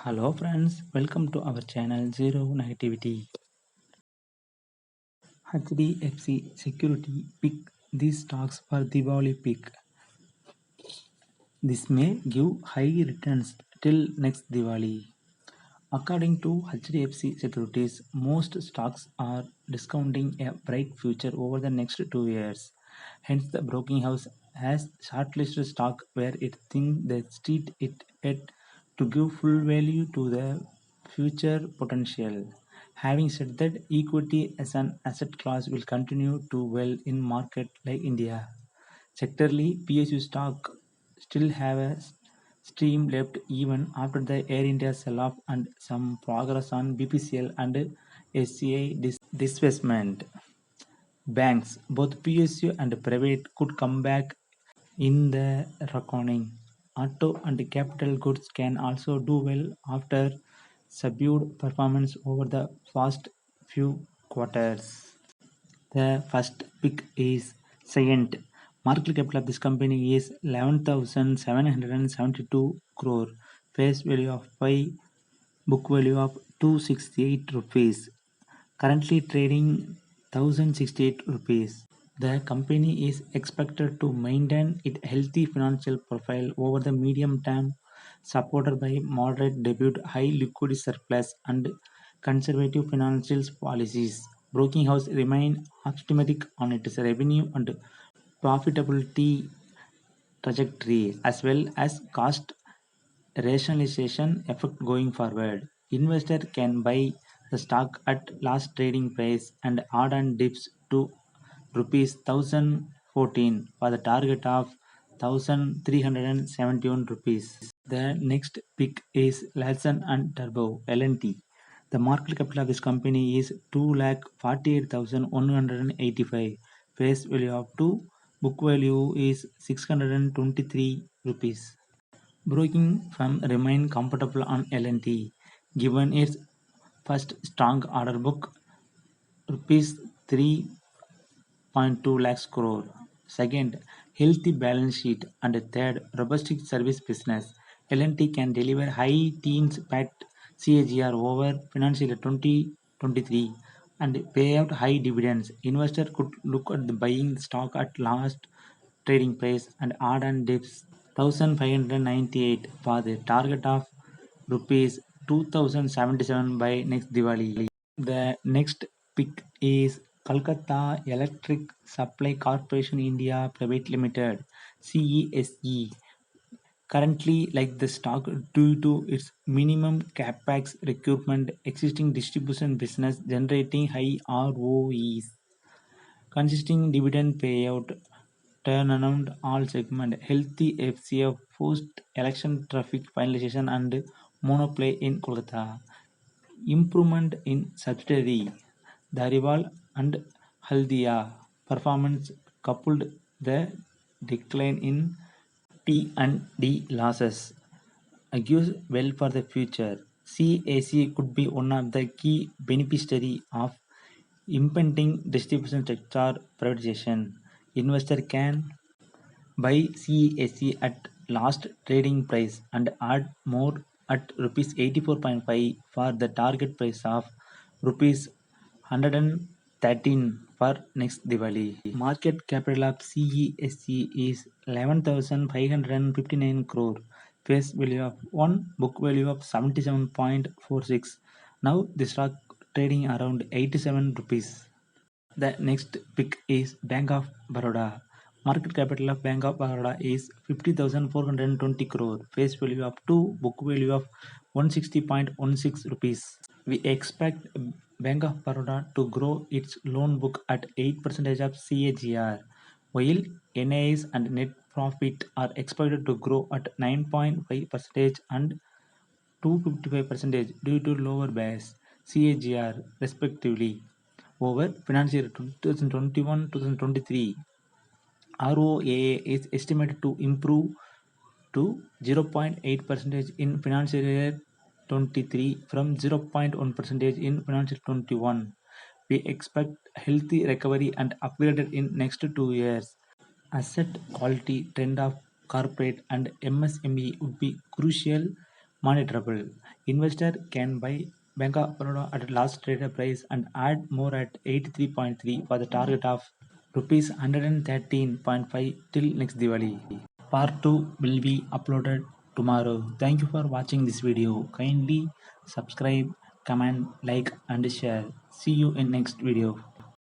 Hello friends, welcome to our channel Zero Negativity. HDFC Security pick these stocks for Diwali peak. This may give high returns till next Diwali. According to HDFC Securities, most stocks are discounting a bright future over the next 2 years. Hence, the broking house has shortlisted stock where it thinks the street it at to give full value to the future potential. Having said that, equity as an asset class will continue to well in market like India. Sectorally, PSU stock still have a stream left even after the Air India sell-off and some progress on BPCL and SCI disbursement. Banks, both PSU and private, could come back in the reckoning. Auto and capital goods can also do well after subdued performance over the past few quarters. The first pick is Scient. Market capital of this company is 11,772 crore. Face value of 5, book value of 268 rupees. Currently trading 1068 rupees. The company is expected to maintain its healthy financial profile over the medium term, supported by moderate debut, high liquidity surplus, and conservative financial policies. Broking House remain optimistic on its revenue and profitability trajectory, as well as cost rationalization effect going forward. Investor can buy the stock at last trading price and add on dips to rupees 1014 for the target of 1371 rupees. The next pick is Larsen and Turbo (L&T). The market capital of this company is 2,48,185. Face value of 2, book value is 623 rupees. Broking firm remain comfortable on L&T given its first strong order book rupees 3.2 lakhs crore. Second, healthy balance sheet. And third, robust service business. L&T can deliver high teens PAT CAGR over financial year 2023 and pay out high dividends. Investor could look at the buying stock at last trading price and add on dips 1598 for the target of rupees 2077 by next Diwali. The next pick is Kolkata Electric Supply Corporation India Private Limited (CESE). Currently, like the stock, due to its minimum capex requirement, existing distribution business generating high ROEs, consisting dividend payout, turnaround all segment, healthy FCF post-election traffic finalization and monopoly in Kolkata. Improvement in subsidiary Dhariwal and Haldia performance coupled the decline in T&D losses argues well for the future. CAC could be one of the key beneficiaries of impending distribution sector privatization. Investor can buy CAC at last trading price and add more at rupees 84.5 for the target price of rupees 113 for next Diwali. Market capital of CESC is 11,559 crore. Face value of 1, book value of 77.46. Now the stock trading around 87 rupees. The next pick is Bank of Baroda. Market capital of Bank of Baroda is 50,420 crore. Face value of 2, book value of 160.16 rupees. We expect Bank of Baroda to grow its loan book at 8% of CAGR, while NIS and net profit are expected to grow at 9.5% and 255% due to lower base CAGR respectively over financial year 2021-2023. ROAA is estimated to improve to 0.8% in financial year 23 from 0.1% in financial 21. We expect healthy recovery and upgraded in next 2 years. Asset quality trend of corporate and MSME would be crucial monitorable. Investor can buy Bank of Baroda at last traded price and add more at 83.3 for the target of rupees 113.5 till next Diwali. Part 2 will be uploaded tomorrow. Thank you for watching this video. Kindly subscribe, comment, like and share. See you in next video.